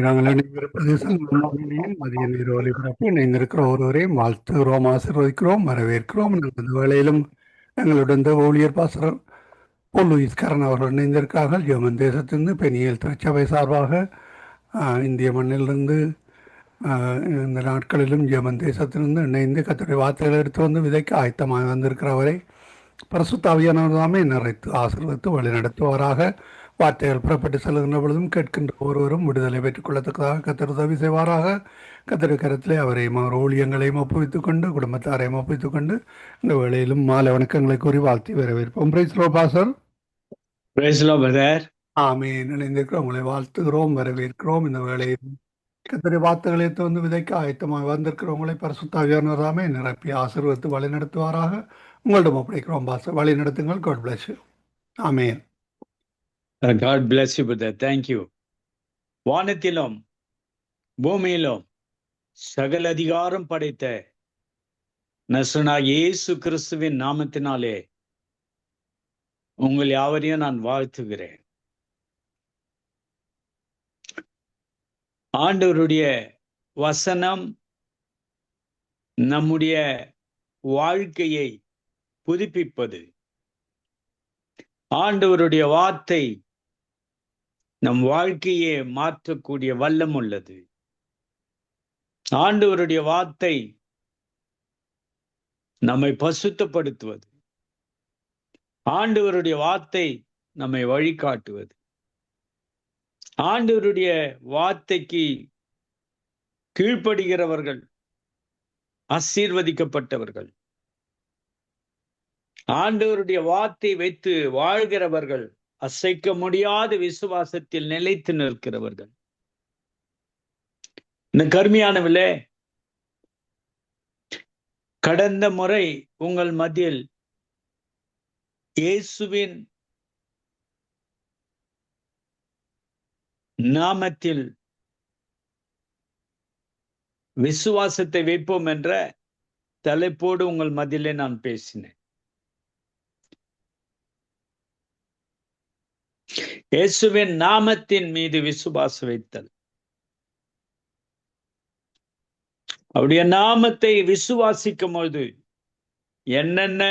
நாங்கள் இணைந்திருப்பது சங்கமம் மதிய நேர ஒலிபரப்பு. இணைந்திருக்கிற ஒருவரையும் வாழ்த்துகிறோம், ஆசீர்வதிக்கிறோம், வரவேற்கிறோம். இந்த வேளையிலும் எங்களுடன் இந்த ஊழியர் பாசனம் பொன் லூயிஸ் கரண் அவர்கள் இணைந்திருக்கிறார்கள். ஜெர்மன் தேசத்திலிருந்து பெனியல் திருச்சபை சார்பாக இந்திய மண்ணிலிருந்து இந்த நாட்களிலும் ஜெர்மன் தேசத்திலிருந்து இணைந்து கர்த்தருடைய வார்த்தைகளை எடுத்து வந்து விதைக்க ஆயத்தமாக வந்திருக்கிறவரை பரிசுத்த ஆவியானவர் தாமே நிறைத்து ஆசீர்வதித்து வழிநடத்துவாராக. வார்த்தைகள் புறப்பட்டு செல்கின்ற பொழுதும் கேட்கின்ற ஒருவரும் விடுதலை பெற்றுக் கொள்ளத்தக்கதாக கர்த்தர் உதவி செய்வாராக. கர்த்தருடைய கரத்திலே அவரையும் அவர் ஊழியங்களையும் ஒப்புவித்துக் கொண்டு குடும்பத்தாரையும் ஒப்புவித்துக் கொண்டு இந்த வேளையிலும் மாலை வணக்கங்களை கூறி வாழ்த்தி வரவேற்போம். Praise Lord pastor. Praise Lord brother. Amen. இணைந்திருக்கிறோம், உங்களை வாழ்த்துகிறோம், வரவேற்கிறோம். இந்த வேளையில் கர்த்தருடைய வார்த்தைகளை வந்து விதைக்க ஆயத்தமாக வந்திருக்கிறவங்களை பரிசுத்த ஆவியானவர் தாமே நிரப்பி ஆசீர்வதித்து வழி நடத்துவாராக. உங்களிடம் ஒப்படைக்கிறோம் பாசர், வழி நடத்துங்கள். God bless you. Amen. God bless you brother. Thank you. வானத்திலும் பூமியிலும் சகல அதிகாரம் படைத்த நசனாகிய இயேசு கிறிஸ்துவின் நாமத்தினாலே உங்கள் யாவரையும் நான் வாழ்த்துகிறேன். ஆண்டவருடைய வசனம் நம்முடைய வாழ்க்கையை புதுப்பிப்பது. ஆண்டவருடைய வார்த்தை நம் வாழ்க்கையை மாற்றக்கூடிய வல்லம் உள்ளது. ஆண்டவருடைய வார்த்தை நம்மை பசுத்தப்படுத்துவது. ஆண்டவருடைய வார்த்தை நம்மை வழிகாட்டுவது. ஆண்டவருடைய வார்த்தைக்கு கீழ்ப்படுகிறவர்கள் ஆசீர்வதிக்கப்பட்டவர்கள். ஆண்டவருடைய வார்த்தை வைத்து வாழ்கிறவர்கள் அசைக்க முடியாத விசுவாசத்தில் நிலைத்து நிற்கிறவர்கள். இந்த கருமையானவிலே, கடந்த முறை உங்கள் மத்தியில் இயேசுவின் நாமத்தில் விசுவாசத்தை வைப்போம் என்ற தலைப்போடு உங்கள் மத்தியிலே நான் பேசினேன். இயேசுவின் நாமத்தின் மீது விசுவாசம் வைத்தல். அவருடைய நாமத்தை விசுவாசிக்கும் பொழுது என்னென்ன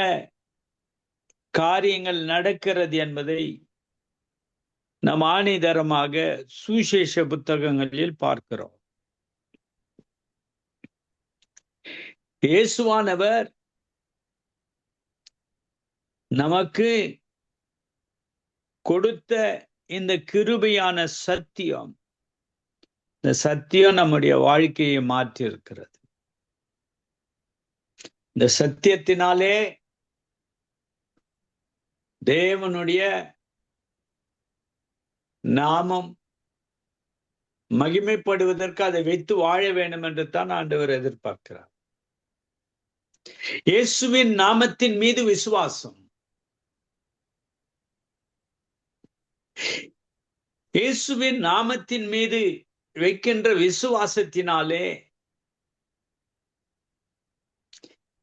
காரியங்கள் நடக்கிறது என்பதை நாம் ஆணிதரமாக சுவிசேஷ புத்தகங்களில் பார்க்கிறோம். இயேசுவானவர் நமக்கு கொடுத்த இந்த கிருபையான சத்தியம், இந்த சத்தியம் நம்முடைய வாழ்க்கையை மாற்றி இருக்கிறது. இந்த சத்தியத்தினாலே தேவனுடைய நாமம் மகிமைப்படுவதற்கு அதை வைத்து வாழ வேண்டும் என்று தான் ஆண்டவர் எதிர்பார்க்கிறார். இயேசுவின் நாமத்தின் மீது விசுவாசம். இயேசுவின் நாமத்தின் மீது வைக்கின்ற விசுவாசத்தினாலே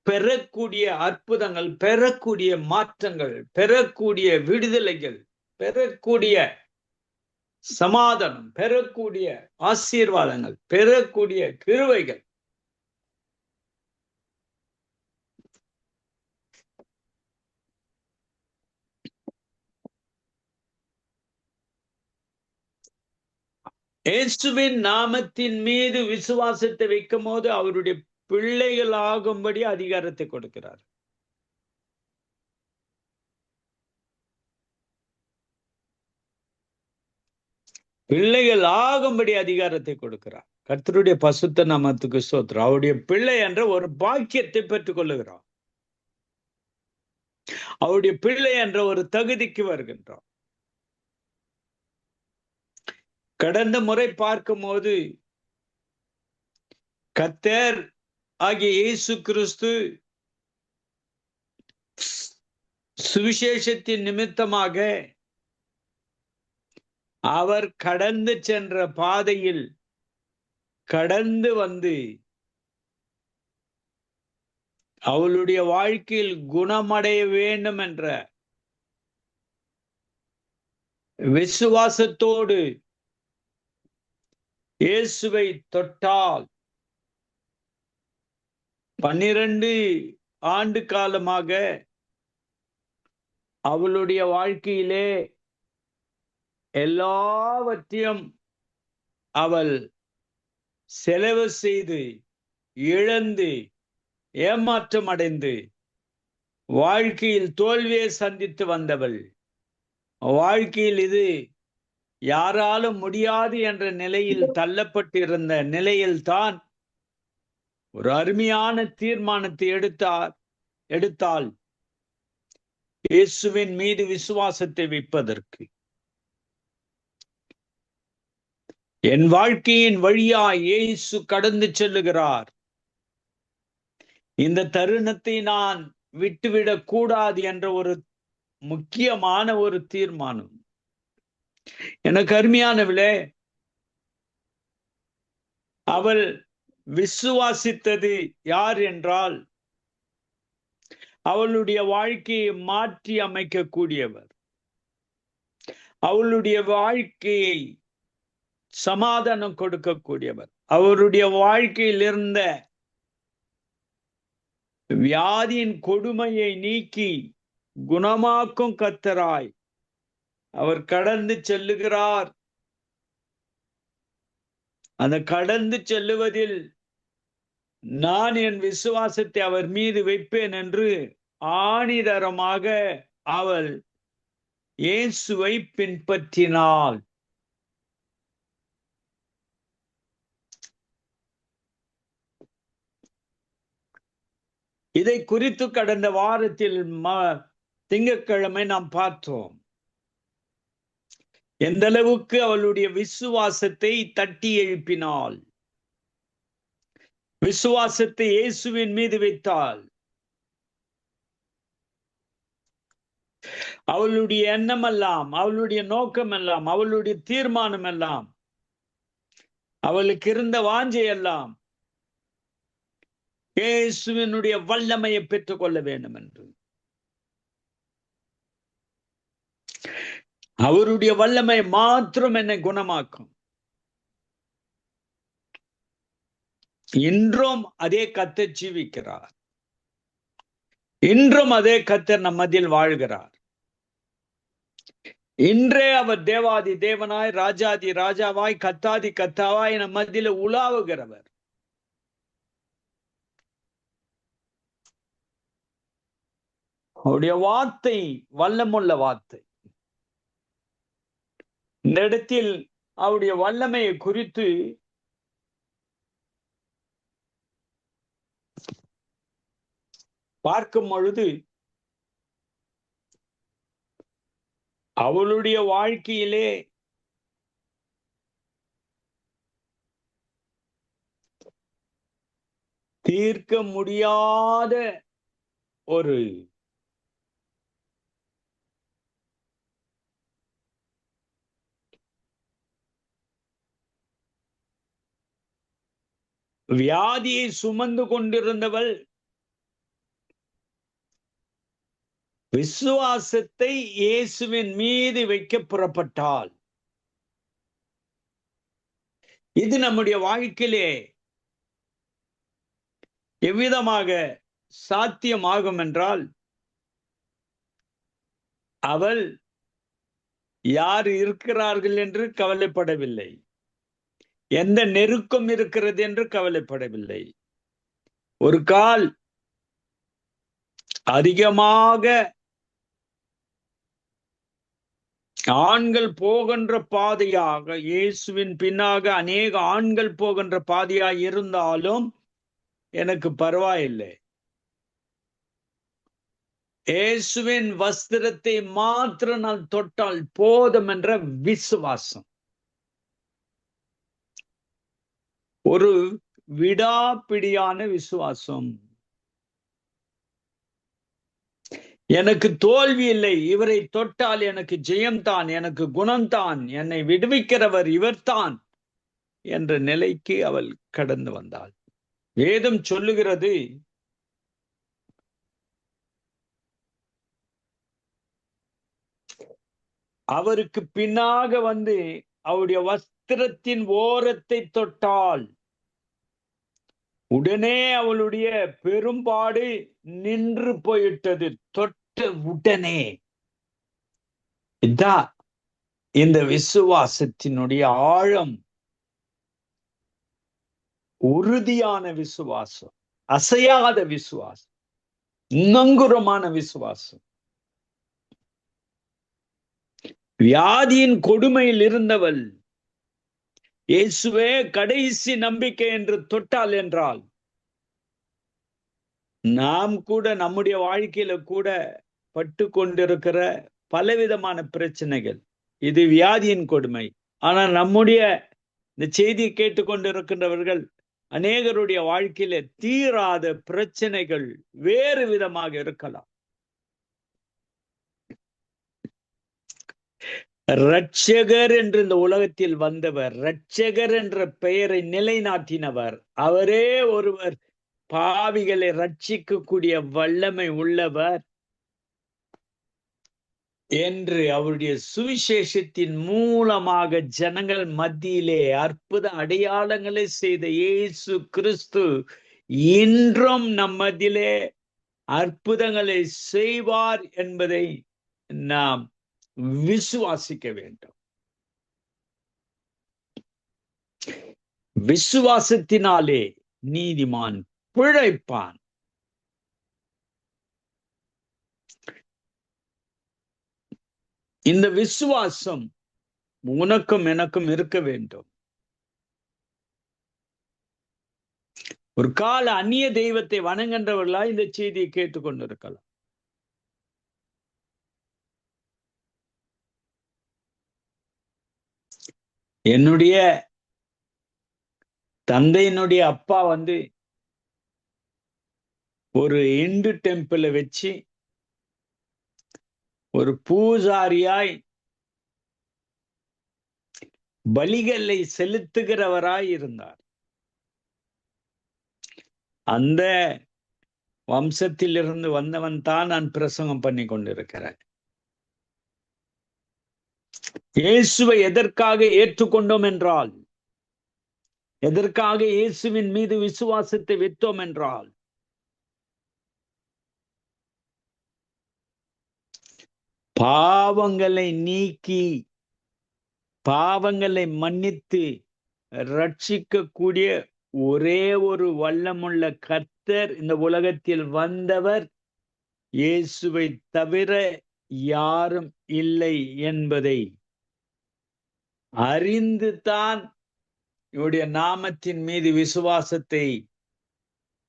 பெறக்கூடிய அற்புதங்கள், பெறக்கூடிய மாற்றங்கள், பெறக்கூடிய விடுதலைகள், பெறக்கூடிய சமாதானம், பெறக்கூடிய ஆசீர்வாதங்கள், பெறக்கூடிய கிருபைகள் இயேசுவின் நாமத்தின் மீது விசுவாசத்தை வைக்கும் போது அவருடைய பிள்ளைகள் ஆகும்படி அதிகாரத்தை கொடுக்கிறார். பிள்ளைகள் ஆகும்படி அதிகாரத்தை கொடுக்கிறார். கர்த்தருடைய பசுத்த நாமத்துக்கு ஸ்தோத்திரம். அவருடைய பிள்ளை என்ற ஒரு பாக்கியத்தை பெற்றுக் கொள்ளுகிறார். அவருடைய பிள்ளை என்ற ஒரு தகுதிக்கு வருகின்றார். கடந்த முறை பார்க்கும் போது கர்த்தர் ஆகிய இயேசு கிறிஸ்து சுவிசேஷத்தின் நிமித்தமாக அவர் கடந்து சென்ற பாதையில் கடந்து வந்து அவளுடைய வாழ்க்கையில் குணமடைய வேண்டும் என்ற விசுவாசத்தோடு இயேசுவை தொட்டால் 12 ஆண்டு காலமாக அவளுடைய வாழ்க்கையிலே எல்லாவற்றையும் அவள் செலவு செய்து இழந்து ஏமாற்றம் அடைந்து வாழ்க்கையில் தோல்வியை சந்தித்து வந்தவள். வாழ்க்கையில் இது யாராலும் முடியாது என்ற நிலையில் தள்ளப்பட்டிருந்த நிலையில்தான் ஒரு அருமையான தீர்மானத்தை எடுத்தாள் இயேசுவின் மீது விசுவாசத்தை வைப்பதற்கு. என் வாழ்க்கையின் வழியாய் இயேசு கடந்து செல்லுகிறார். இந்த தருணத்தை நான் விட்டுவிடக் கூடாது என்ற ஒரு முக்கியமான ஒரு தீர்மானம். எனக்கு அருமையானவளே, அவள் விசுவாசித்தது யார் என்றால் அவளுடைய வாழ்க்கையை மாற்றி அமைக்கக்கூடியவர், அவளுடைய வாழ்க்கையை சமாதானம் கொடுக்கக்கூடியவர், அவருடைய வாழ்க்கையில் இருந்த வியாதியின் கொடுமையை நீக்கி குணமாக்கும் கர்த்தராய் அவர் கடந்து செல்லுகிறார். அந்த கடந்து செல்லுவதில் நான் என் விசுவாசத்தை அவர் மீது வைப்பேன் என்று ஆணிதரமாக அவள் இயேசுவை பின்பற்றினாள். இதை குறித்து கடந்த வாரத்தில் திங்கட்கிழமை நாம் பார்த்தோம். எந்த அளவுக்கு அவளுடைய விசுவாசத்தை தட்டி எழுப்பினாள், விசுவாசத்தை இயேசுவின் மீது வைத்தாள். அவளுடைய எண்ணம் எல்லாம், அவளுடைய நோக்கம் எல்லாம், அவளுடைய தீர்மானம் எல்லாம், அவளுக்கு இருந்த வாஞ்சை எல்லாம் இயேசுவினுடைய வல்லமையை பெற்றுக் கொள்ள வேண்டும் என்று. அவருடைய வல்லமை மாத்திரம் என்னை குணமாக்கும். இன்றும் அதே கர்த்தர் ஜீவிக்கிறார். இன்றும் அதே கர்த்தர் நம் மத்தியில் வாழ்கிறார். இன்றே அவர் தேவாதி தேவனாய், ராஜாதி ராஜாவாய், கத்தாதி கத்தாவாய் நம் மத்தியில் உலாவுகிறவர். அவருடைய வார்த்தை வல்லமுள்ள வார்த்தை. இந்த இடத்தில் அவருடைய வல்லமையை குறித்து பார்க்கும் பொழுது அவளுடைய வாழ்க்கையிலே தீர்க்க முடியாத ஒரு வியாதியை சுமந்து கொண்டிருந்தவள் விசுவாசத்தை இயேசுவின் மீது வைக்க புறப்பட்டாள். இது நம்முடைய வாழ்க்கையிலே எவ்விதமாக சாத்தியமாகும் என்றால், அவள் யார் இருக்கிறார்கள் என்று கவலைப்படவில்லை, எந்த நெருக்கம் இருக்கிறது என்று கவலைப்படவில்லை. ஒரு கால் அதிகமாக ஆண்கள் போகின்ற பாதையாக, இயேசுவின் பின்னாக அநேக ஆண்கள் போகின்ற பாதையாக இருந்தாலும் எனக்கு பரவாயில்லை, இயேசுவின் வஸ்திரத்தை மாத்திரம் நான் தொட்டால் போதும் என்ற விசுவாசம், ஒரு விடாப்பிடியான விசுவாசம். எனக்கு தோல்வி இல்லை, இவரை தொட்டால் எனக்கு ஜெயம்தான், எனக்கு குணம்தான், என்னை விடுவிக்கிறவர் இவர்தான் என்ற நிலைக்கு அவள் கடந்து வந்தாள். வேதம் சொல்லுகிறது, அவருக்கு பின்னாக வந்து அவருடைய வஸ்திரத்தின் ஓரத்தை தொட்டாள். உடனே அவளுடைய பெரும்பாடு நின்று போயிட்டது. தொட்ட உடனே. இதான் இந்த விசுவாசத்தினுடைய ஆழம். உறுதியான விசுவாசம், அசையாத விசுவாசம், நங்குரமான விசுவாசம். வியாதியின் கொடுமையில் இருந்தவள் இயேசுவே கடைசி நம்பிக்கை என்று தொட்டாள் என்றால், நாம் கூட நம்முடைய வாழ்க்கையில கூட பட்டு கொண்டிருக்கிற பலவிதமான பிரச்சனைகள், இது வியாதியின் கொடுமை. ஆனால் நம்முடைய இந்த செய்தியை கேட்டுக்கொண்டிருக்கின்றவர்கள் அநேகருடைய வாழ்க்கையில தீராத பிரச்சனைகள் வேறு விதமாக இருக்கலாம். இரட்சகர் என்று இந்த உலகத்தில் வந்தவர், இரட்சகர் என்ற பெயரை நிலைநாட்டினவர், அவரே ஒருவர் பாவிகளை ரட்சிக்கக்கூடிய வல்லமை உள்ளவர் என்று அவருடைய சுவிசேஷத்தின் மூலமாக ஜனங்கள் மத்தியிலே அற்புத அடையாளங்களை செய்த இயேசு கிறிஸ்து இன்றும் நம்மதிலே அற்புதங்களை செய்வார் என்பதை நாம் விசுவாசிக்க வேண்டும். விசுவாசத்தினாலே நீதிமான் பிழைப்பான். இந்த விசுவாசம் உனக்கும் எனக்கும் இருக்க வேண்டும். ஒரு கால அந்நிய தெய்வத்தை வணங்குகின்றவர்களா இந்த செய்தியை கேட்டுக்கொண்டிருக்கலாம். என்னுடைய தந்தையினுடைய அப்பா ஒரு இந்து டெம்பிளை வச்சு ஒரு பூசாரியாய் பலிகளை செலுத்துகிறவராய் இருந்தார். அந்த வம்சத்திலிருந்து வந்தவன் தான் நான் பிரசங்கம் பண்ணி கொண்டிருக்கிறேன். இயேசுவை எதற்காக ஏற்றுக்கொண்டோம் என்றால், எதற்காக இயேசுவின் மீது விசுவாசத்தை வைத்தோம் என்றால், பாவங்களை நீக்கி பாவங்களை மன்னித்து ரட்சிக்கக்கூடிய ஒரே ஒரு வல்லமுள்ள கர்த்தர் இந்த உலகத்தில் வந்தவர் இயேசுவை தவிர யாரும் இல்லை என்பதை அறிந்து தான் இவருடைய நாமத்தின் மீது விசுவாசத்தை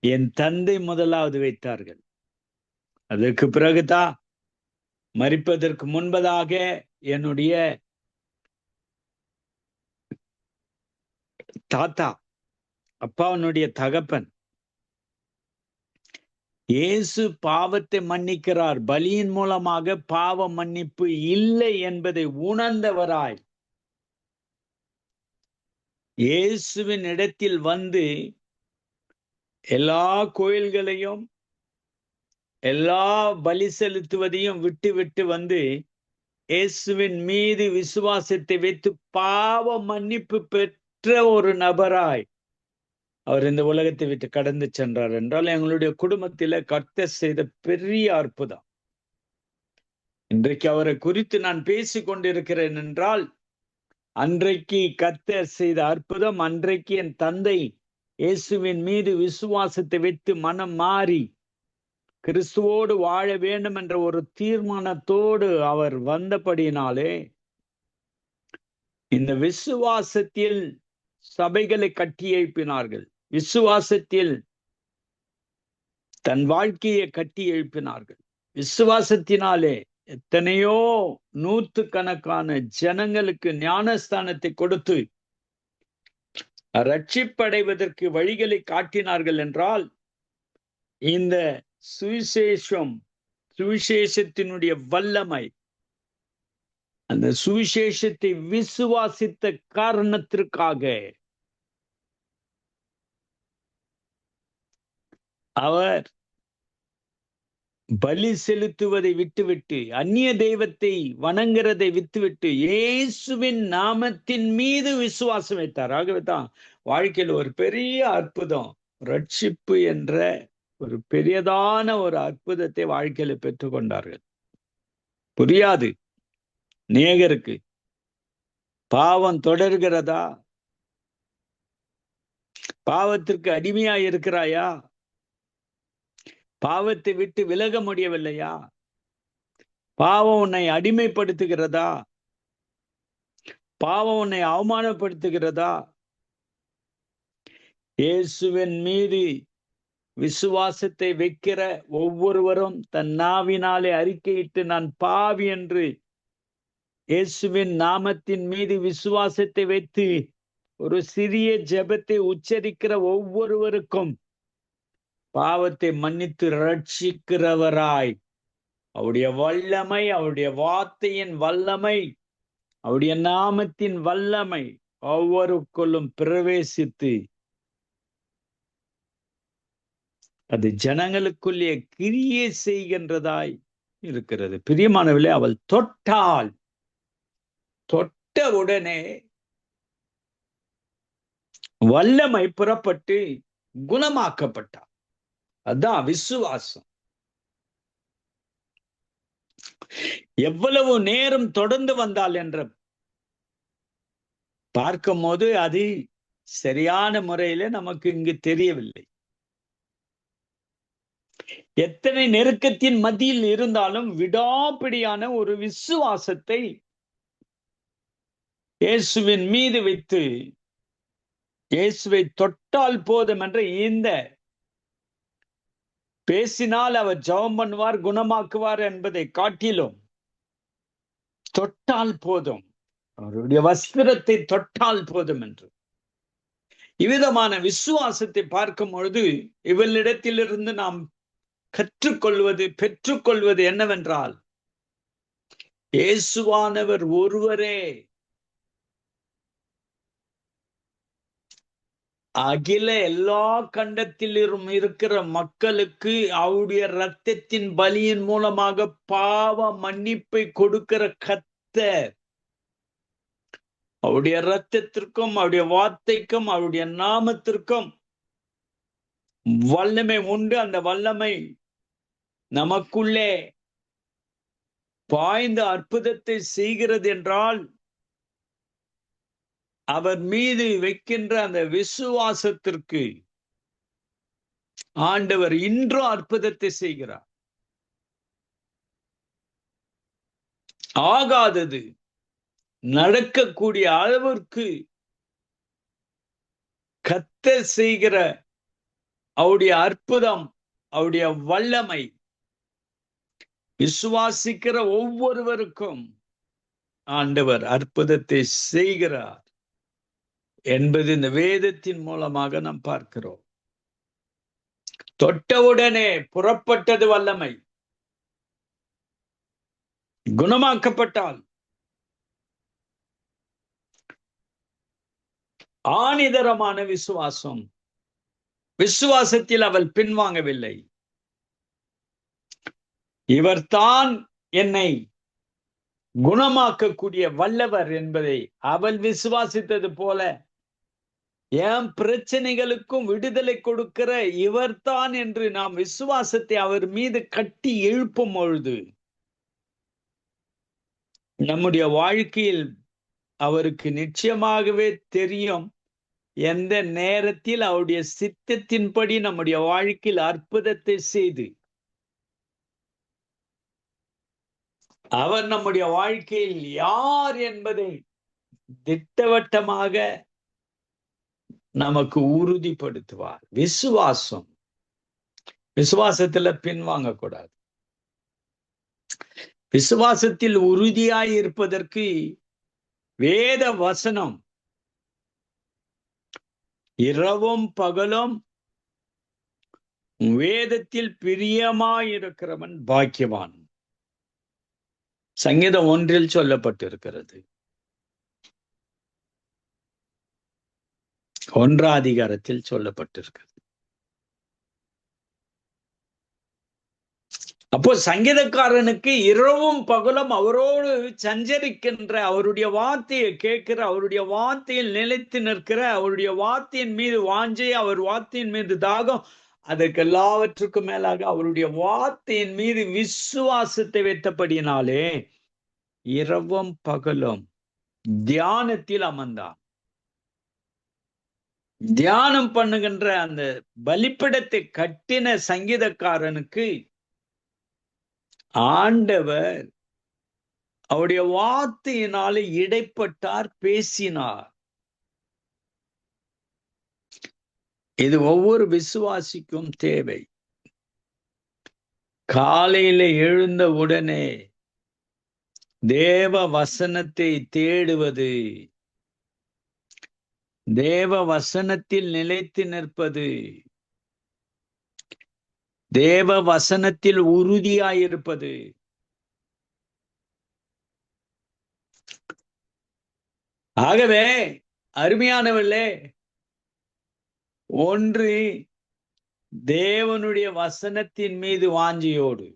என் தந்தை முதலாவது வைத்தார்கள். அதற்கு பிறகுதான் மரிப்பதற்கு முன்பதாக என்னுடைய தாத்தா, அப்பாவனுடைய தகப்பன், இயேசு பாவத்தை மன்னிக்கிறார், பலியின் மூலமாக பாவ மன்னிப்பு இல்லை என்பதை உணர்ந்தவராய் இயேசுவின் இடத்தில் எல்லா கோயில்களையும் எல்லா பலி செலுத்துவதையும் விட்டு இயேசுவின் மீது விசுவாசத்தை வைத்து பாவ மன்னிப்பு பெற்ற ஒரு நபராய் அவர் இந்த உலகத்தை விட்டு கடந்து சென்றார் என்றால் எங்களுடைய குடும்பத்தில கர்த்தர் செய்த பெரிய அற்புதம். இன்றைக்கு அவரை குறித்து நான் பேசிக் கொண்டிருக்கிறேன் என்றால், அன்றைக்கு கர்த்தர் செய்த அற்புதம், அன்றைக்கு என் தந்தை இயேசுவின் மீது விசுவாசத்தை வைத்து மனம் மாறி கிறிஸ்துவோடு வாழ வேண்டும் என்ற ஒரு தீர்மானத்தோடு அவர் வந்தபடியினாலே இந்த விசுவாசத்தில் சபைகளை கட்டி எழுப்பினார்கள், விசுவாசத்தில் தன் வாழ்க்கையை கட்டி எழுப்பினார்கள். விசுவாசத்தினாலே எத்தனையோ நூற்றுக்கணக்கான ஜனங்களுக்கு ஞானஸ்தானத்தை கொடுத்து ரட்சிப்படைவதற்கு வழிகளை காட்டினார்கள் என்றால், இந்த சுவிசேஷத்தினுடைய வல்லமை, அந்த சுவிசேஷத்தை விசுவாசித்த காரணத்திற்காக அவர் பலி செலுத்துவதை விட்டுவிட்டு, அந்நிய தெய்வத்தை வணங்குறதை விட்டுவிட்டு இயேசுவின் நாமத்தின் மீது விசுவாசம் வைத்தார். ஆகவேதான் வாழ்க்கையில் ஒரு பெரிய அற்புதம், ரட்சிப்பு என்ற ஒரு பெரியதான ஒரு அற்புதத்தை வாழ்க்கையில பெற்றுக்கொண்டார்கள். புரியாது நேகருக்கு. பாவம் தொடர்கிறதா? பாவத்திற்கு அடிமையா இருக்கிறாயா? பாவத்தை விட்டு விலக முடியவில்லையா? பாவம் உன்னை அடிமைப்படுத்துகிறதா? பாவம் உன்னை அவமானப்படுத்துகிறதா? இயேசுவின் மீது விசுவாசத்தை வைக்கிற ஒவ்வொருவரும் தன் நாவினாலே அறிக்கையிட்டு நான் பாவி என்று இயேசுவின் நாமத்தின் மீது விசுவாசத்தை வைத்து ஒரு சிறிய ஜெபத்தை உச்சரிக்கிற ஒவ்வொருவருக்கும் பாவத்தை மன்னித்து ரட்சிக்கிறவராய் அவருடைய வல்லமை, அவருடைய வார்த்தையின் வல்லமை, அவருடைய நாமத்தின் வல்லமை ஒவ்வொருக்குள்ளும் பிரவேசித்து அது ஜனங்களுக்குள்ளே கிரியை செய்கின்றதாய் இருக்கிறது. பிரியமானவர்களே, அவள் தொட்டால், தொட்ட உடனே வல்லமை புறப்பட்டு குணமாக்கப்பட்டார். அதான் விசுவாசம். எவ்வளவு நேரம் தொடர்ந்து வந்தால் என்று பார்க்கும் போது அது சரியான முறையில நமக்கு இங்கு தெரியவில்லை. எத்தனை நெருக்கத்தின் மத்தியில் இருந்தாலும் விடாப்பிடியான ஒரு விசுவாசத்தை இயேசுவின் மீது வைத்து இயேசுவை தொட்டால் போதும் என்ற இந்த பேசினால் அவர் ஜெபம் பண்ணுவார், குணமாக்குவார் என்பதை காட்டிலும் தொட்டால் போதும், அவருடைய வஸ்திரத்தை தொட்டால் போதும் என்று இவ்விதமான விசுவாசத்தை பார்க்கும் பொழுது இவளிடத்திலிருந்து நாம் கற்றுக்கொள்வது, பெற்றுக்கொள்வது என்னவென்றால், இயேசுவானவர் ஒருவரே அகில எல்லா கண்டத்திலும் இருக்கிற மக்களுக்கு அவருடைய இரத்தத்தின் பலியின் மூலமாக பாவ மன்னிப்பை கொடுக்கிற கர்த்தர். அவருடைய இரத்தத்திற்கும் அவருடைய வார்த்தைக்கும் அவருடைய நாமத்திற்கும் வல்லமை உண்டு. அந்த வல்லமை நமக்குள்ளே பாய்ந்த அற்புதத்தை செய்கிறது என்றால் அவர் மீது வைக்கின்ற அந்த விசுவாசத்திற்கு ஆண்டவர் இன்றும் அற்புதத்தை செய்கிறார். ஆகாதது நடக்கக்கூடிய அளவிற்கு கர்த்தர் செய்கிற அவருடைய அற்புதம், அவருடைய வல்லமை விசுவாசிக்கிற ஒவ்வொருவருக்கும் ஆண்டவர் அற்புதத்தை செய்கிறார் என்பது இந்த வேதத்தின் மூலமாக நாம் பார்க்கிறோம். தொட்டவுடனே புறப்பட்டது வல்லமை. குணமாக்கப்பட்டால் ஆணிதரமான விசுவாசம். விசுவாசத்தில் அவள் பின்வாங்கவில்லை. இவர்தான் என்னை குணமாக்கக்கூடிய வல்லவர் என்பதை அவள் விசுவாசித்தது போல என் பிரச்சனைகளுக்கும் விடுதலை கொடுக்கிற இவர்தான் என்று நாம் விசுவாசத்தை அவர் மீது கட்டி எழுப்பும் பொழுது நம்முடைய வாழ்க்கையில் அவருக்கு நிச்சயமாகவே தெரியும் எந்த நேரத்தில் அவருடைய சித்தத்தின்படி நம்முடைய வாழ்க்கையில் அற்புதத்தை செய்து அவர் நம்முடைய வாழ்க்கையில் யார் என்பதை திட்டவட்டமாக நமக்கு உறுதிப்படுத்துவார். விசுவாசம், விசுவாசத்துல பின்வாங்கக்கூடாது. விசுவாசத்தில் உறுதியாய் இருப்பதற்கு வேத வசனம் இரவும் பகலும் வேதத்தில் பிரியமாயிருக்கிறவன் பாக்கியவான். சங்கீதம் 1 சொல்லப்பட்டிருக்கிறது. 1 அதிகாரத்தில் சொல்லப்பட்டிருக்கிறது. அப்போ சங்கீதக்காரனுக்கு இரவும் பகலும் அவரோடு சஞ்சரிக்கின்ற, அவருடைய வார்த்தையை கேட்கிற, அவருடைய வார்த்தையில் நிலைத்து நிற்கிற, அவருடைய வார்த்தையின் மீது வாஞ்சை, அவர் வார்த்தையின் மீது தாகம், அதற்கு எல்லாவற்றுக்கும் மேலாக அவருடைய வார்த்தையின் மீது விசுவாசத்தை வைத்தபடியினாலே இரவும் பகலும் தியானத்தில் அமர்ந்தான். தியானம் பண்ணுகின்ற அந்த பலிப்பிடத்தை கட்டின சங்கீதக்காரனுக்கு ஆண்டவர் அவருடைய வார்த்தையினாலே இடைப்பட்டார், பேசினார். இது ஒவ்வொரு விசுவாசிக்கும் தேவை. காலையில எழுந்த உடனே தேவ வசனத்தை தேடுவது, தேவ வசனத்தில் நிலைத்து நிற்பது, தேவ வசனத்தில் உறுதியாயிருப்பது. ஆகவே அருமையானவர்களே, ஒன்று தேவனுடைய வசனத்தின் மீது வாஞ்சியோடு,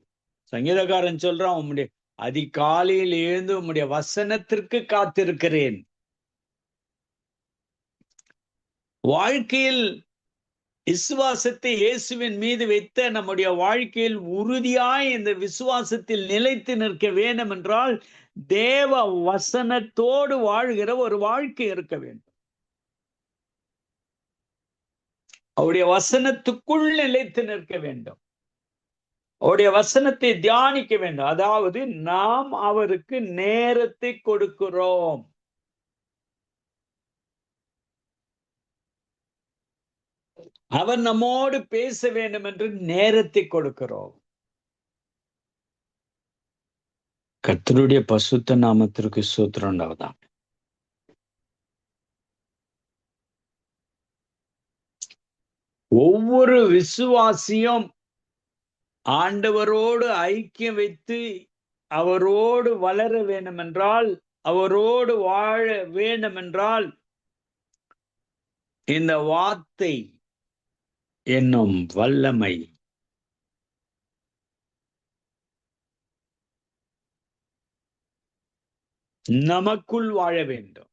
சங்கீதக்காரன் சொல்றான், உம்முடைய அதிகாலையில் எழுந்து உம்முடைய வசனத்திற்கு காத்திருக்கிறேன். வாழ்க்கையில் விசுவாசத்தை இயேசுவின் மீது வைத்த நம்முடைய வாழ்க்கையில் உறுதியாய் இந்த விசுவாசத்தில் நிலைத்து நிற்க வேண்டும் என்றால் தேவ வசனத்தோடு வாழ்கிற ஒரு வாழ்க்கை இருக்க வேண்டும். அவருடைய வசனத்துக்குள் நிலைத்து நிற்க வேண்டும். அவருடைய வசனத்தை தியானிக்க வேண்டும். அதாவது நாம் அவருக்கு நேரத்தை கொடுக்கிறோம். அவர் நம்மோடு பேச வேண்டும் என்று நேரத்தை கொடுக்கிறோம். கர்த்தருடைய பசுத்த நாமத்திற்கு ஸ்தோத்திரம் உண்டாவதாக. ஒவ்வொரு விசுவாசியும் ஆண்டவரோடு ஐக்கியம் வைத்து அவரோடு வளர வேண்டும் என்றால், அவரோடு வாழ வேண்டும் என்றால், இந்த வார்த்தை என்னும் வல்லமை நமக்குள் வாழ வேண்டும்.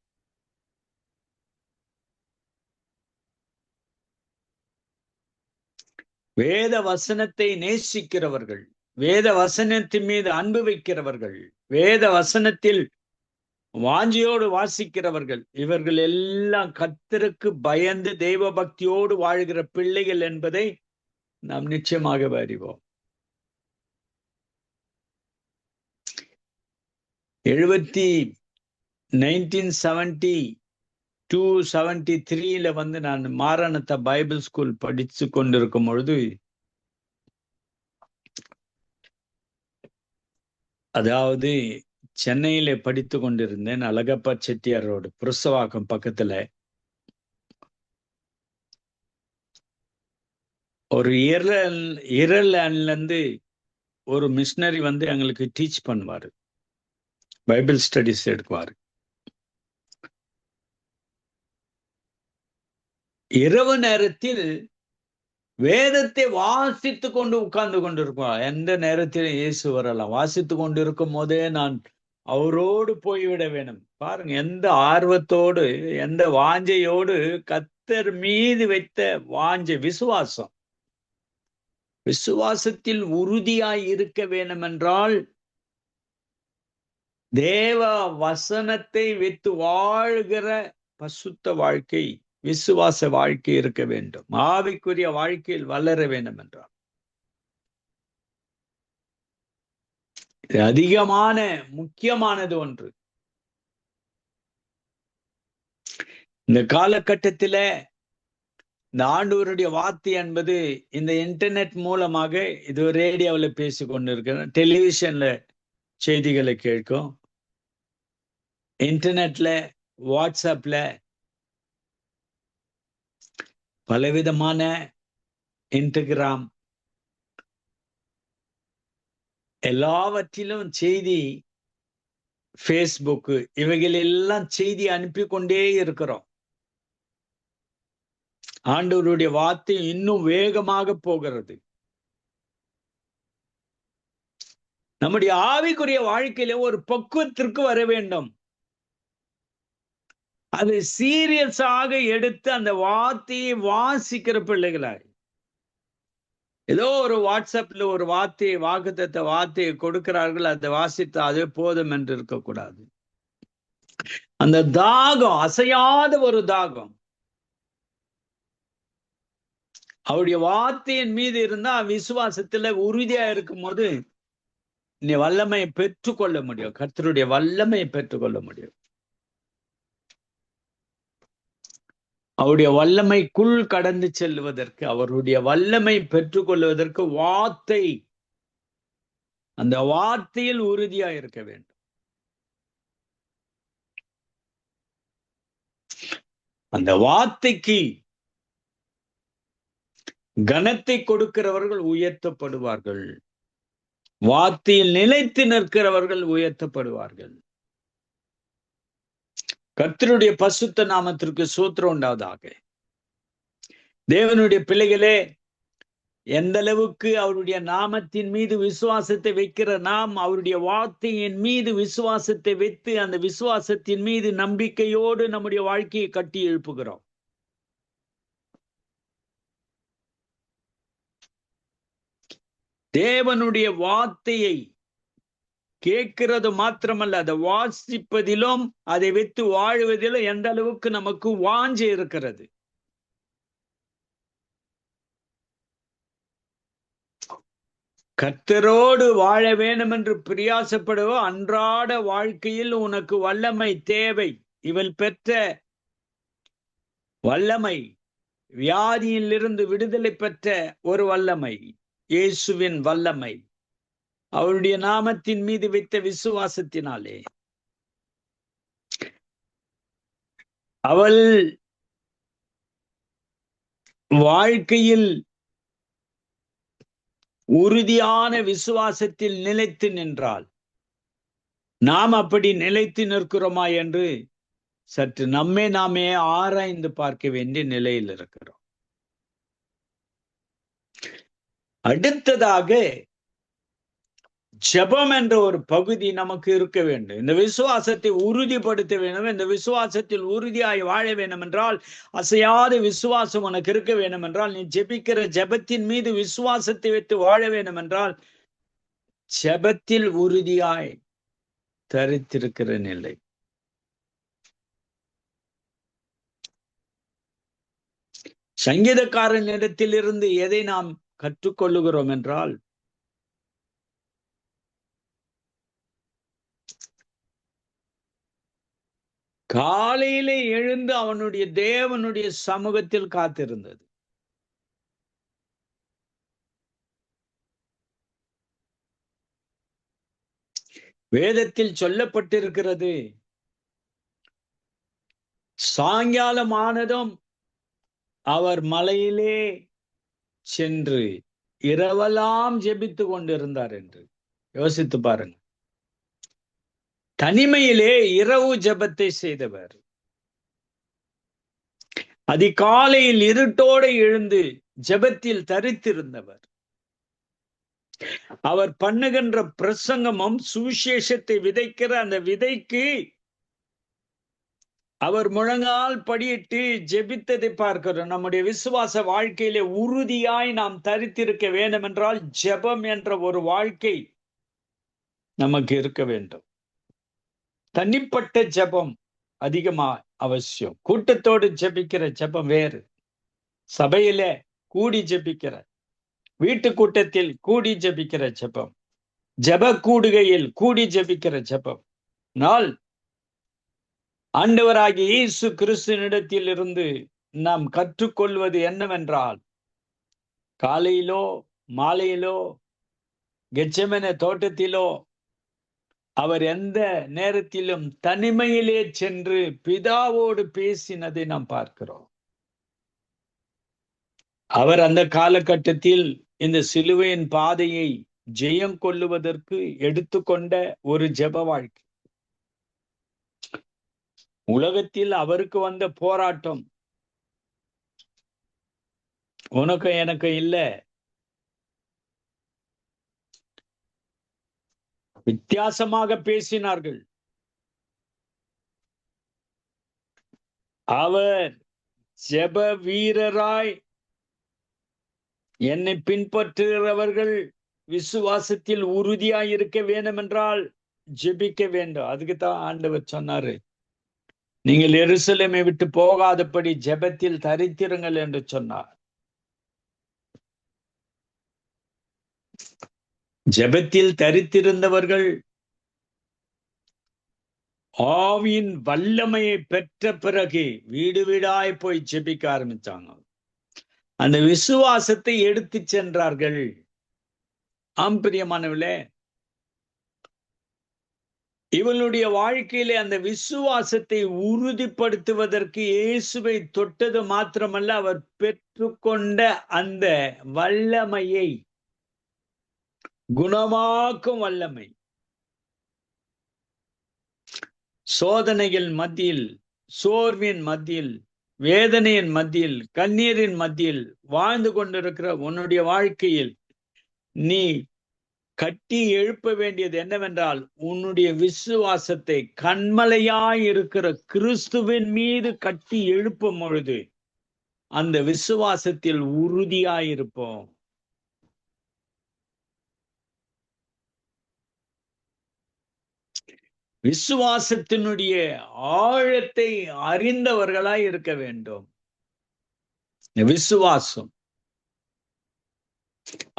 வேத வசனத்தை நேசிக்கிறவர்கள், வேத வசனத்தின் மீது அன்பு வைக்கிறவர்கள், வேத வசனத்தில் வாஞ்சியோடு வாசிக்கிறவர்கள், இவர்கள் எல்லாம் கர்த்தருக்கு பயந்து தெய்வ பக்தியோடு வாழ்கிற பிள்ளைகள் என்பதை நாம் நிச்சயமாக அறிவோம். 1972-73 வந்து நான் மாரணத்தை பைபிள் ஸ்கூல் படிச்சு கொண்டிருக்கும் பொழுது, அதாவது சென்னையில படித்து கொண்டிருந்தேன். அழகப்பா செட்டியார் ரோடு, புருஷவாக்கம் பக்கத்துல. ஒரு இயர்லாண்ட்ல இருந்து ஒரு மிஷனரி வந்து எங்களுக்கு டீச் பண்ணுவாரு, பைபிள் ஸ்டடிஸ் எடுக்குவாரு. இரவு நேரத்தில் வேதத்தை வாசித்து கொண்டு உட்கார்ந்து கொண்டிருப்பார். எந்த நேரத்திலும் இயேசு வரலாம். வாசித்து கொண்டு இருக்கும் போதே நான் அவரோடு போய்விட வேண்டும். பாருங்க, எந்த ஆர்வத்தோடு, எந்த வாஞ்சையோடு, கர்த்தர் மீது வைத்த வாஞ்சை, விசுவாசம். விசுவாசத்தில் உறுதியாய் இருக்க வேண்டும் என்றால் தேவ வசனத்தை வைத்து வாழ்கிற பசுத்த வாழ்க்கை, விசுவாச வாழ்க்கை இருக்க வேண்டும். ஆவிக்குரிய வாழ்க்கையில் வளர வேண்டும் என்றால் இது அதிகமான முக்கியமானது ஒன்று. இந்த காலகட்டத்தில இந்த ஆண்டவருடைய வார்த்தை என்பது இந்த இன்டர்நெட் மூலமாக, இது ரேடியோவில் பேசி கொண்டிருக்கிறோம், டெலிவிஷன்ல செய்திகளை கேட்கும், இன்டர்நெட்ல, வாட்ஸ்அப்ல பலவிதமான இன்ஸ்டாகிராம் எல்லாவற்றிலும் செய்தி, ஃபேஸ்புக், இவைகள் எல்லாம் செய்தி அனுப்பி கொண்டே இருக்கிறோம். ஆண்டவருடைய வார்த்தை இன்னும் வேகமாக போகிறது. நம்முடைய ஆவிக்குரிய வாழ்க்கையில ஒரு பக்குவத்திற்கு வர வேண்டும். அது சீரியஸாக எடுத்து அந்த வார்த்தையை வாசிக்கிற பிள்ளைகளாய், ஏதோ ஒரு வாட்ஸ்அப்ல ஒரு வார்த்தையை, வாக்குத்தத்த வார்த்தையை கொடுக்கிறார்கள், அதை வாசித்து அதே போதும் என்று இருக்கக்கூடாது. அந்த தாகம், அசையாத ஒரு தாகம் அவருடைய வார்த்தையின் மீது இருந்தா, விசுவாசத்துல உறுதியா இருக்கும் போது நீ வல்லமையை பெற்றுக்கொள்ள முடியும். கர்த்தருடைய வல்லமையை பெற்றுக்கொள்ள முடியும். அவருடைய வல்லமைக்குள் கடந்து செல்வதற்கு, அவருடைய வல்லமை பெற்றுக்கொள்வதற்கு வார்த்தை, அந்த வார்த்தையில் உறுதியா இருக்க வேண்டும். அந்த வார்த்தைக்கு கனத்தை கொடுக்கிறவர்கள் உயர்த்தப்படுவார்கள். வார்த்தையில் நிலைத்து நிற்கிறவர்கள் உயர்த்தப்படுவார்கள். கர்த்தருடைய பரிசுத்த நாமத்திற்கு ஸ்தோத்திரம் உண்டாவதாக. தேவனுடைய பிள்ளைகளே, எந்த அளவுக்கு அவருடைய நாமத்தின் மீது விசுவாசத்தை வைக்கிற நாம், அவருடைய வார்த்தையின் மீது விசுவாசத்தை வைத்து அந்த விசுவாசத்தின் மீது நம்பிக்கையோடு நம்முடைய வாழ்க்கையை கட்டி எழுப்புகிறோம். தேவனுடைய வார்த்தையை கேட்கிறது மாத்திரமல்ல, அதை வாசிப்பதிலும் அதை வைத்து வாழுவதிலும் எந்த அளவுக்கு நமக்கு வாஞ்சை இருக்கிறது. கர்த்தரோடு வாழ வேண்டும் என்று பிரியாசப்படுவோ, அன்றாட வாழ்க்கையில் உனக்கு வல்லமை தேவை. இவள் பெற்ற வல்லமை வியாதியிலிருந்து விடுதலை பெற்ற ஒரு வல்லமை, இயேசுவின் வல்லமை, அவருடைய நாமத்தின் மீது வைத்த விசுவாசத்தினாலே. அவள் வாழ்க்கையில் உறுதியான விசுவாசத்தில் நிலைத்து நின்றாள். நாம் அப்படி நிலைத்து நிற்கிறோமா என்று சற்று நம்மை நாமே ஆராய்ந்து பார்க்க வேண்டிய நிலையில் இருக்கிறோம். அடுத்ததாக ஜெபம் என்ற ஒரு பகுதி நமக்கு இருக்க வேண்டும். இந்த விசுவாசத்தை உறுதிப்படுத்த வேண்டும். இந்த விசுவாசத்தில் உறுதியாய் வாழ வேண்டும் என்றால், அசையாத விசுவாசம் உனக்கு இருக்க வேண்டும் என்றால், நீ ஜெபிக்கிற ஜெபத்தின் மீது விசுவாசத்தை வைத்து வாழ வேண்டும் என்றால், ஜெபத்தில் உறுதியாய் தரித்திருக்கிற நிலை. சங்கீதக்காரனிடத்திலிருந்து எதை நாம் கற்றுக்கொள்ளுகிறோம் என்றால், காலையிலே எழுந்து அவனுடைய தேவனுடைய சமூகத்தில் காத்திருந்தது. வேதத்தில் சொல்லப்பட்டிருக்கிறது, சாயங்காலமானதும் அவர் மலையிலே சென்று இரவெல்லாம் ஜெபித்து கொண்டிருந்தார் என்று. யோசித்து பாருங்க. தனிமையிலே இரவு ஜெபத்தை செய்தவர். அதிகாலையில் இருட்டோடு எழுந்து ஜெபத்தில் தரித்திருந்தவர். அவர் பண்ணுகின்ற பிரசங்கமும் சுவிசேஷத்தை விதைக்கிற அந்த விதைக்கு அவர் முழங்கால் படியிட்டு ஜெபித்ததை பார்க்கிறோம். நம்முடைய விசுவாச வாழ்க்கையிலே உறுதியாய் நாம் தரித்திருக்க வேண்டும் என்றால், ஜெபம் என்ற ஒரு வாழ்க்கை நமக்கு இருக்க வேண்டும். தனிப்பட்ட ஜெபம் அதிகமா அவசியம். கூட்டத்தோடு ஜெபிக்கிற ஜெபம் வேறு, சபையில கூடி ஜெபிக்கிற, வீட்டு கூட்டத்தில் கூடி ஜெபிக்கிற ஜெபம், ஜெப கூடுகையில் கூடி ஜெபிக்கிற ஜெபம். நாள் ஆண்டவராகிய இயேசு கிறிஸ்துவினிடத்தில் இருந்து நாம் கற்றுக்கொள்வது என்னவென்றால், காலையிலோ மாலையிலோ கெத்செமனே தோட்டத்திலோ அவர் எந்த நேரத்திலும் தனிமையிலே சென்று பிதாவோடு பேசினதை நாம் பார்க்கிறோம். அவர் அந்த காலகட்டத்தில் இந்த சிலுவையின் பாதையை ஜெயம் கொள்ளுவதற்கு எடுத்துக்கொண்ட ஒரு ஜெப வாழ்க்கை. உலகத்தில் அவருக்கு வந்த போராட்டம் உனக்கு எனக்கு இல்லை. வித்தியாசமாக பேசினார்கள். அவர் ஜெப வீரராய் என்னை பின்பற்றுகிறவர்கள் விசுவாசத்தில் உறுதியாய் இருக்க வேண்டும் என்றால் ஜெபிக்க வேண்டும். அதுக்குத்தான் ஆண்டவர் சொன்னாரு, நீங்கள் எருசலேமை விட்டு போகாதபடி ஜெபத்தில் தரித்திருங்கள் என்று சொன்னார். ஜெபத்தில் தரித்திருந்தவர்கள் ஆவியின் வல்லமையை பெற்ற பிறகு வீடு வீடாய் போய் ஜெபிக்க ஆரம்பிச்சாங்க. அந்த விசுவாசத்தை எடுத்து சென்றார்கள். ஆம் பிரியமானவர்களே, இவளுடைய வாழ்க்கையிலே அந்த விசுவாசத்தை உறுதிப்படுத்துவதற்கு இயேசுவை தொட்டது மாத்திரமல்ல, அவர் பெற்றுக்கொண்ட அந்த வல்லமையை, குணமாக்கும் வல்லமை, சோதனைகள் மத்தியில், சோர்வின் மத்தியில், வேதனையின் மத்தியில், கண்ணீரின் மத்தியில் வாழ்ந்து கொண்டிருக்கிற உன்னுடைய வாழ்க்கையில் நீ கட்டி எழுப்ப வேண்டியது என்னவென்றால், உன்னுடைய விசுவாசத்தை கண்மலையாய் இருக்கிற கிறிஸ்துவின் மீது கட்டி எழுப்பும் பொழுது அந்த விசுவாசத்தில் உறுதியாயிருப்போம். விசுவாசத்தினுடைய ஆழத்தை அறிந்தவர்களாய் இருக்க வேண்டும். விசுவாசம்,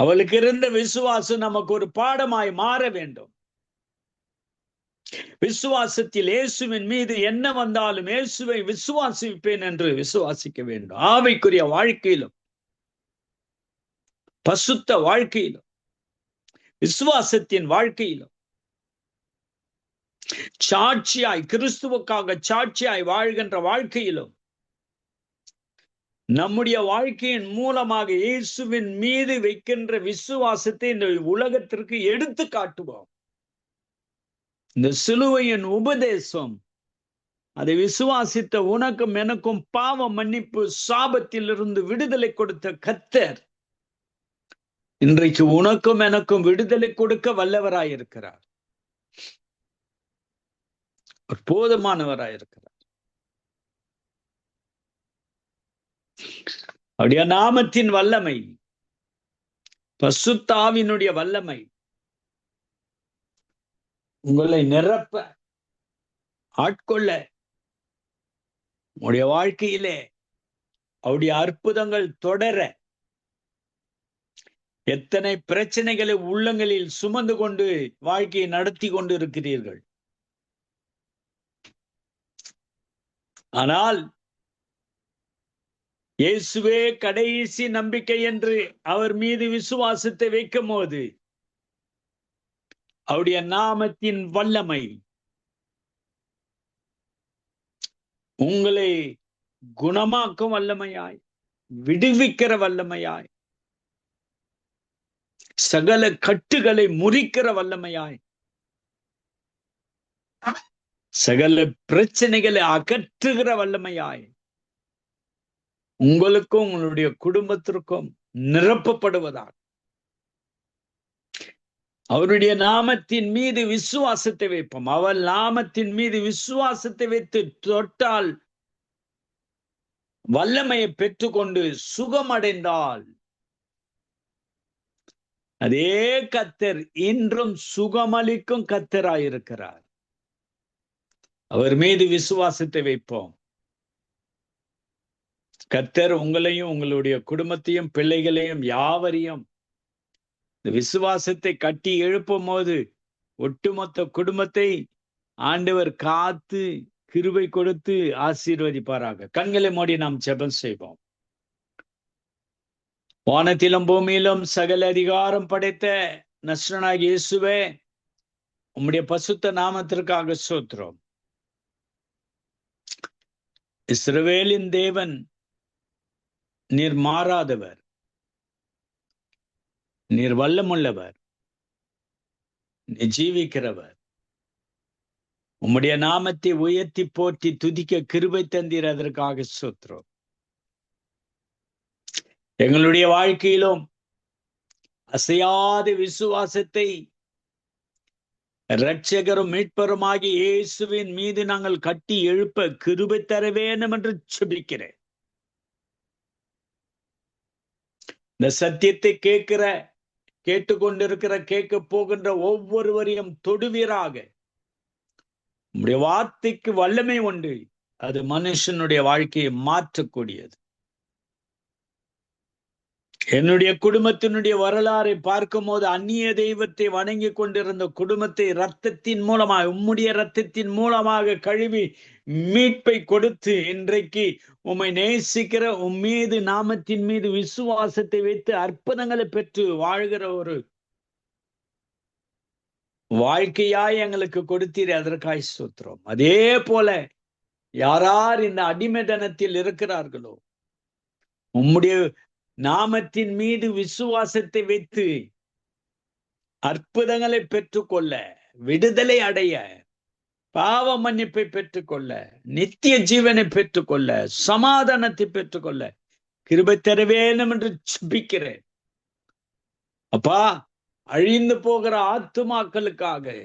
அவளுக்கு இருந்த விசுவாசம் நமக்கு ஒரு பாடமாய் மாற வேண்டும். விசுவாசத்தில் இயேசுவின் மீது என்ன வந்தாலும் இயேசுவை விசுவாசிப்பேன் என்று விசுவாசிக்க வேண்டும். ஆவிக்குரிய வாழ்க்கையிலும் பசுத்த வாழ்க்கையிலும் விசுவாசத்தின் வாழ்க்கையிலும் சாட்சியாய், கிறிஸ்துவுக்காக சாட்சியாய் வாழ்கின்ற வாழ்க்கையிலும் நம்முடைய வாழ்க்கையின் மூலமாக இயேசுவின் மீது வைக்கின்ற விசுவாசத்தை இந்த உலகத்திற்கு எடுத்து காட்டுவோம். இந்த சிலுவையின் உபதேசம், அதை விசுவாசித்த உனக்கும் எனக்கும் பாவ மன்னிப்பு, சாபத்திலிருந்து விடுதலை கொடுத்த கர்த்தர் இன்றைக்கு உனக்கும் எனக்கும் விடுதலை கொடுக்க வல்லவராயிருக்கிறார், போதுமானவராயிருக்கிறார். அவருடைய நாமத்தின் வல்லமை, பரிசுத்த ஆவியினுடைய வல்லமை உங்களை நிரப்ப, ஆட்கொள்ள, உங்களுடைய வாழ்க்கையிலே அவருடைய அற்புதங்கள் தொடர, எத்தனை பிரச்சனைகளை உள்ளங்களில் சுமந்து கொண்டு வாழ்க்கையை நடத்தி கொண்டு இருக்கிறீர்கள். ஆனால் இயேசுவே கடைசி நம்பிக்கை என்று அவர் மீது விசுவாசத்தை வைக்கும் போது அவருடைய நாமத்தின் வல்லமை உங்களை குணமாக்கும் வல்லமையாய், விடுவிக்கிற வல்லமையாய், சகல கட்டுகளை முறிக்கிற வல்லமையாய், சகல பிரச்சனைகளை அகற்றுகிற வல்லமையாய் உங்களுக்கும் உங்களுடைய குடும்பத்திற்கும் நிரப்பப்படுவதாக அவருடைய நாமத்தின் மீது விசுவாசத்தை வைப்போம். அவர் நாமத்தின் மீது விசுவாசத்தை வைத்து தொட்டால், வல்லமையை பெற்றுக்கொண்டு சுகமடைந்தால், அதே கர்த்தர் இன்றும் சுகமளிக்கும் கர்த்தராயிருக்கிறார். அவர் மீது விசுவாசத்தை வைப்போம். கர்த்தர் உங்களையும் உங்களுடைய குடும்பத்தையும் பிள்ளைகளையும் யாவரையும் இந்த விசுவாசத்தை கட்டி எழுப்பும் போது ஒட்டுமொத்த குடும்பத்தை ஆண்டவர் காத்து கிருபை கொடுத்து ஆசீர்வதிப்பாராக. கண்களை மூடி நாம் ஜெபம் செய்வோம். வானத்திலும் பூமியிலும் சகல அதிகாரம் படைத்த நஸ்ரனாகிய இயேசுவே, உம்முடைய பசுத்த நாமத்திற்காக ஸ்தோத்திரம். இஸ்ரவேலின் தேவன், நீர் மாறாதவர், நீர் வல்லமுள்ளவர், நீர் ஜீவிக்கிறவர். உம்முடைய நாமத்தை உயர்த்தி போற்றி துதிக்க கிருபை தந்தீர், அதற்காக ஸ்தோத்திரம். எங்களுடைய வாழ்க்கையிலும் அசையாத விசுவாசத்தை இரட்சகரும் மீட்பருமாகி இயேசுவின் மீது நாங்கள் கட்டி எழுப்ப கிருபை தர வேண்டும் என்று ஜெபிக்கிறேன். இந்த சத்தியத்தை கேட்க போகின்ற ஒவ்வொருவரையும் தொடுவீராக. உம்முடைய வார்த்தைக்கு வல்லமை உண்டு. அது மனுஷனுடைய வாழ்க்கையை மாற்றக்கூடியது. என்னுடைய குடும்பத்தினுடைய வரலாறை பார்க்கும் போது அந்நிய தெய்வத்தை வணங்கி கொண்டிருந்த குடும்பத்தை இரத்தத்தின் மூலமாக, உம்முடைய இரத்தத்தின் மூலமாக கழுவி மீட்பை கொடுத்து இன்றைக்கு உம்மை நேசிக்கிற உம்மீது நாமத்தின் மீது விசுவாசத்தை வைத்து அற்புதங்களை பெற்று வாழ்கிற ஒரு வாழ்க்கையாய் எங்களுக்கு கொடுத்தீர். அதற்காய் ஸ்தோத்திரம். அதே போல யாரார் இந்த அடிமைத்தனத்தில் இருக்கிறார்களோ, உம்முடைய நாமத்தின் மீது விசுவாசத்தை வைத்து அற்புதங்களை பெற்றுக்கொள்ள, விடுதலை அடைய, பாவ மன்னிப்பை பெற்றுக்கொள்ள, நித்திய ஜீவனை பெற்றுக்கொள்ள, சமாதானத்தை பெற்றுக்கொள்ள கிருபை தர வேண்டும் என்று ஜெபிக்கிறேன். அப்பா, அழிந்து போகிற ஆத்துமாக்களுக்காக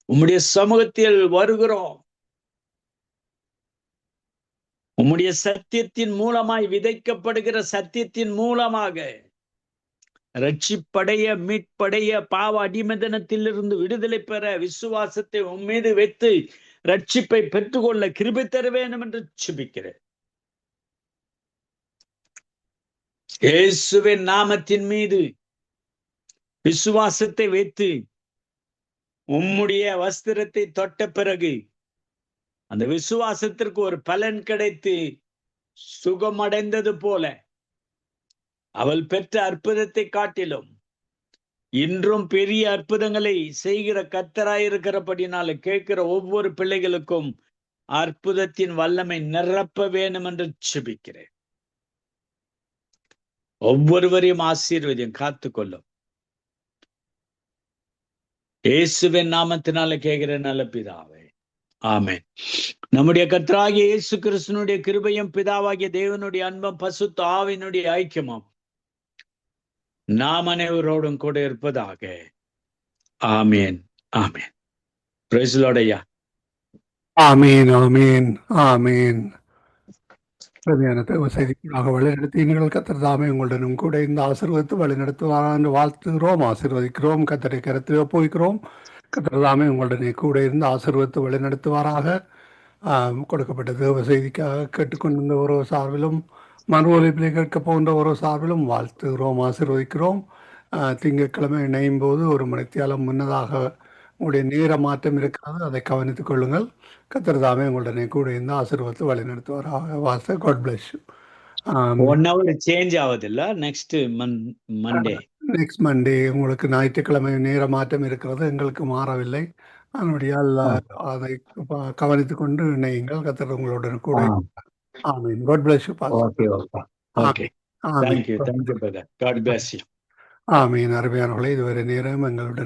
உம்முடைய சமூகத்தில் வருகிறோம். உம்முடைய சத்தியத்தின் மூலமாய் விதைக்கப்படுகிற சத்தியத்தின் மூலமாக ரட்சிப்படைய, மீட்படைய, பாவ அடிமைத்தனத்திலிருந்து விடுதலை பெற விசுவாசத்தை உம்மீது வைத்து ரட்சிப்பை பெற்றுக்கொள்ள கிருபை தர வேண்டும் என்று ஜெபிக்கிறேன். இயேசுவின் நாமத்தின் மீது விசுவாசத்தை வைத்து உம்முடைய வஸ்திரத்தை தொட்ட பிறகு அந்த விசுவாசத்திற்கு ஒரு பலன் கிடைத்து சுகமடைந்தது போல அவள் பெற்ற அற்புதத்தை காட்டிலும் இன்றும் பெரிய அற்புதங்களை செய்கிற கர்த்தராயிருக்கிறபடினால கேட்கிற ஒவ்வொரு பிள்ளைகளுக்கும் அற்புதத்தின் வல்லமை நிரப்ப வேண்டும் என்று ஜெபிக்கிறேன். ஒவ்வொருவரையும் ஆசீர்வதியும் காத்துக்கொள்ளும். இயேசுவின் நாமத்தினால கேட்கிற நல்ல பிதாவே, ஆமென். நம்முடைய கர்த்தராகிய இயேசு கிறிஸ்துவினுடைய கிருபையும் பிதாவாகிய தேவனுடைய அன்பும் பசுத்த ஆவியினுடைய ஐக்கியமும் நாம் அனைவரோடும் கூட இருப்பதாக. ஆமேன், ஆமேன். பிரைஸ் தி லார்ட் ஐயா. ஆமீன், ஆமீன், ஆமீன். பிரதியான செய்திகளாக வழிநடத்தினீர்கள். கர்த்தர் தாமே உங்களுடனும் கூட இந்த ஆசீர்வதித்து வழிநடத்துவாராக என்று வாழ்த்துகிறோம், ஆசீர்வதிக்கிறோம். கர்த்தரை கருத்தில் ஒப்புவிக்கிறோம். கர்த்தர் தாமே உங்களுடனே கூட இருந்து ஆசீர்வதித்து வழிநடத்துவாராக. கொடுக்கப்பட்ட தேவ செய்திக்காக கேட்டுக்கொண்டிருந்த ஒரு சார்பிலும், மறு ஒலிப்பிலே கேட்க போகின்ற ஒரு சார்பிலும் வாழ்த்துகிறோம், ஆசீர்வதிக்கிறோம். திங்கட்கிழமை இணையும் போது ஒரு மணித்தியாலம் முன்னதாக உங்களுடைய நேர மாற்றம் இருக்கிறது, அதை கவனித்துக் கொள்ளுங்கள். கர்த்தர் தாமே உங்களுடனே கூட இருந்து ஆசீர்வதித்து வழி நடத்துவாராக. வாஸ்தே, God bless you. 1 hour change ஆகுதில்ல நெக்ஸ்ட் மண்டே? நெக்ஸ்ட் மண்டே உங்களுக்கு ஞாயிற்றுக்கிழமை நேர மாற்றம் இருக்கிறது, எங்களுக்கு மாறவில்லை. அதனுடையால் அதை கவனித்துக் கொண்டு இணையுங்கள். கர்த்தர் உங்களுடன் கூட. ஆமீன். God bless you, Pastor. Okay. Thank you, brother. God bless you. ஆமீன். அருமையானவர்களே, இதுவரை நேரம் எங்களுடன்